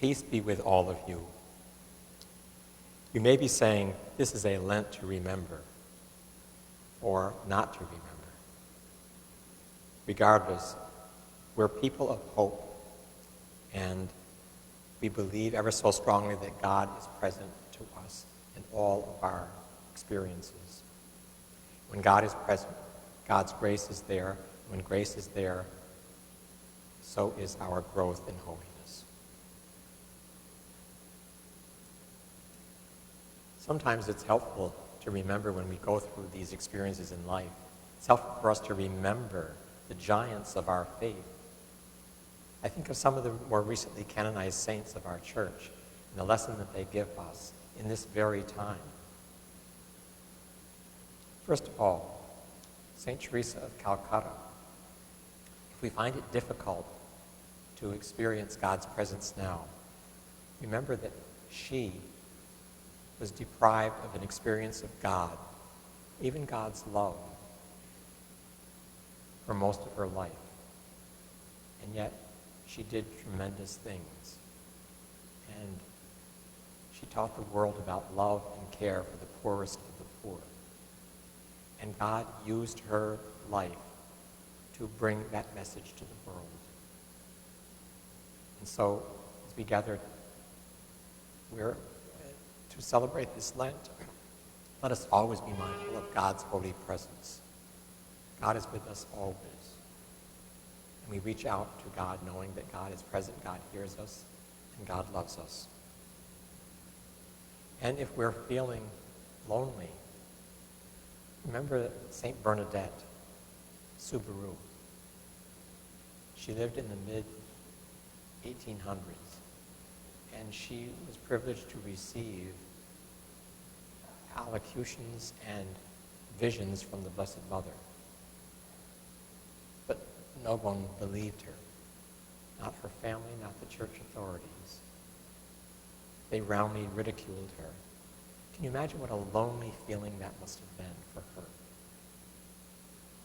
Peace be with all of you. You may be saying, this is a Lent to remember, or not to remember. Regardless, we're people of hope, and we believe ever so strongly that God is present to us in all of our experiences. When God is present, God's grace is there. When grace is there, so is our growth in holiness. Sometimes it's helpful to remember when we go through these experiences in life. It's helpful for us to remember the giants of our faith. I think of some of the more recently canonized saints of our church and the lesson that they give us in this very time. First of all, St. Teresa of Calcutta. If we find it difficult to experience God's presence now, remember that she was deprived of an experience of God, even God's love, for most of her life. And yet, she did tremendous things. And she taught the world about love and care for the poorest of the poor. And God used her life to bring that message to the world. And so, as we gather, to celebrate this Lent, let us always be mindful of God's holy presence. God is with us always. And we reach out to God knowing that God is present, God hears us, and God loves us. And if we're feeling lonely, remember St. Bernadette Soubirous. She lived in the mid-1800s, and she was privileged to receive allocutions and visions from the Blessed Mother. But no one believed her. Not her family, not the church authorities. They roundly ridiculed her. Can you imagine what a lonely feeling that must have been for her?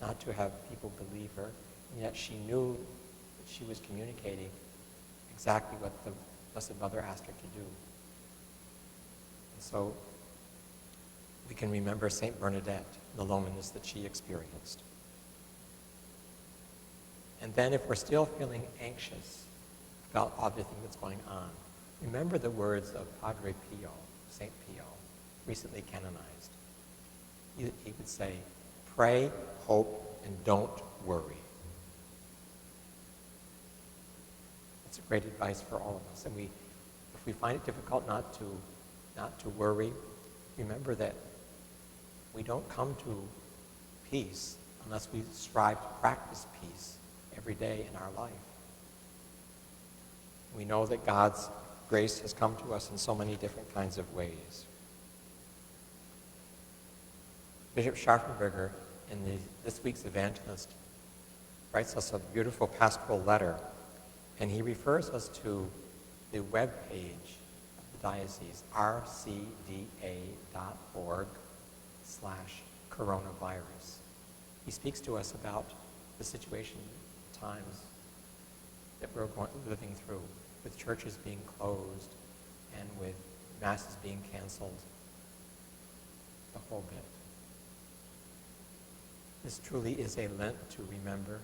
Not to have people believe her, and yet she knew that she was communicating exactly what the Blessed Mother asked her to do. And so we can remember St. Bernadette, the loneliness that she experienced. And then if we're still feeling anxious about everything that's going on, remember the words of Padre Pio, St. Pio, recently canonized. He would say, pray, hope, and don't worry. That's a great advice for all of us. And if we find it difficult not to worry, remember that we don't come to peace unless we strive to practice peace every day in our life. We know that God's grace has come to us in so many different kinds of ways. Bishop Scharfenberger, in this week's Evangelist, writes us a beautiful pastoral letter, and he refers us to the web page of the diocese, rcda.org/coronavirus. He speaks to us about the situation, times that we're living through, with churches being closed and with masses being canceled, the whole bit. This truly is a Lent to remember,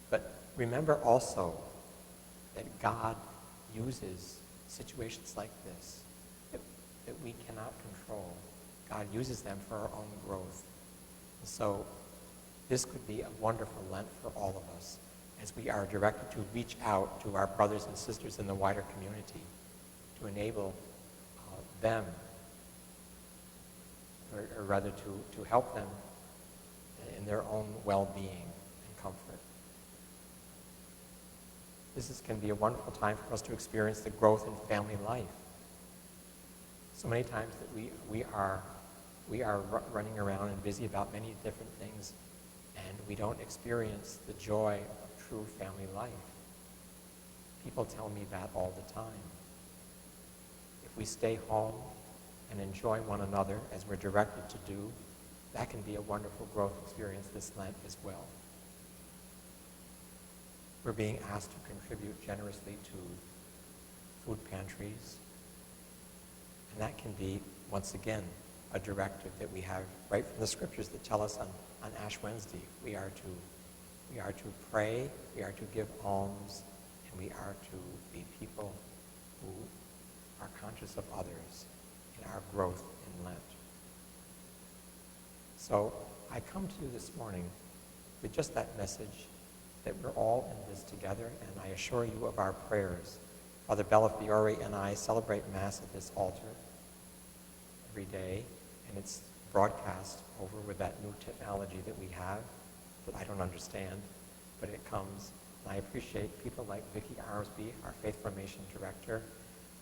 but remember also that God uses situations like this that we cannot control. God uses them for our own growth. And so this could be a wonderful Lent for all of us as we are directed to reach out to our brothers and sisters in the wider community to enable them, or rather to help them in their own well-being and comfort. This can be a wonderful time for us to experience the growth in family life. So many times that we are running around and busy about many different things, and we don't experience the joy of true family life. People tell me that all the time. If we stay home and enjoy one another as we're directed to do, that can be a wonderful growth experience this Lent as well. We're being asked to contribute generously to food pantries. And that can be, once again, a directive that we have right from the scriptures that tell us on Ash Wednesday. We are to pray, we are to give alms, and we are to be people who are conscious of others in our growth in Lent. So I come to you this morning with just that message that we're all in this together, and I assure you of our prayers. Father Bellafiore and I celebrate Mass at this altar every day, and it's broadcast over with that new technology that we have that I don't understand, but it comes. And I appreciate people like Vicki Arsby, our Faith Formation Director,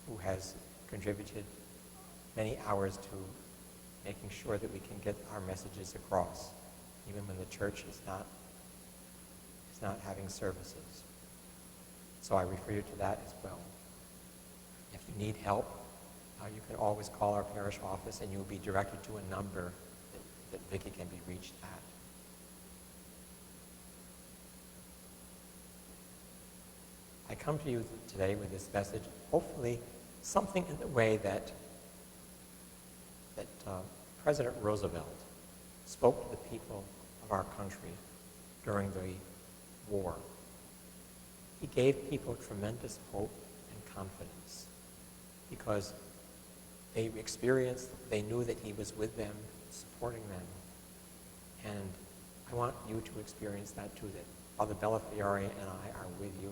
who has contributed many hours to making sure that we can get our messages across, even when the church is not having services. So I refer you to that as well. If you need help, you can always call our parish office and you'll be directed to a number that Vicki can be reached at. I come to you today with this message, hopefully something in the way that President Roosevelt spoke to the people of our country during the war. He gave people tremendous hope and confidence because they knew that he was with them, supporting them. And I want you to experience that too, that Father Bellafiore and I are with you,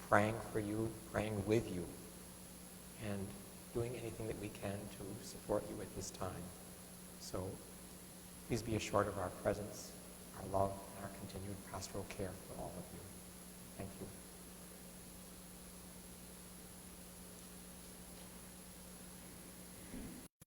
praying for you, praying with you, and doing anything that we can to support you at this time. So please be assured of our presence, our love, and our continued pastoral care for all of you.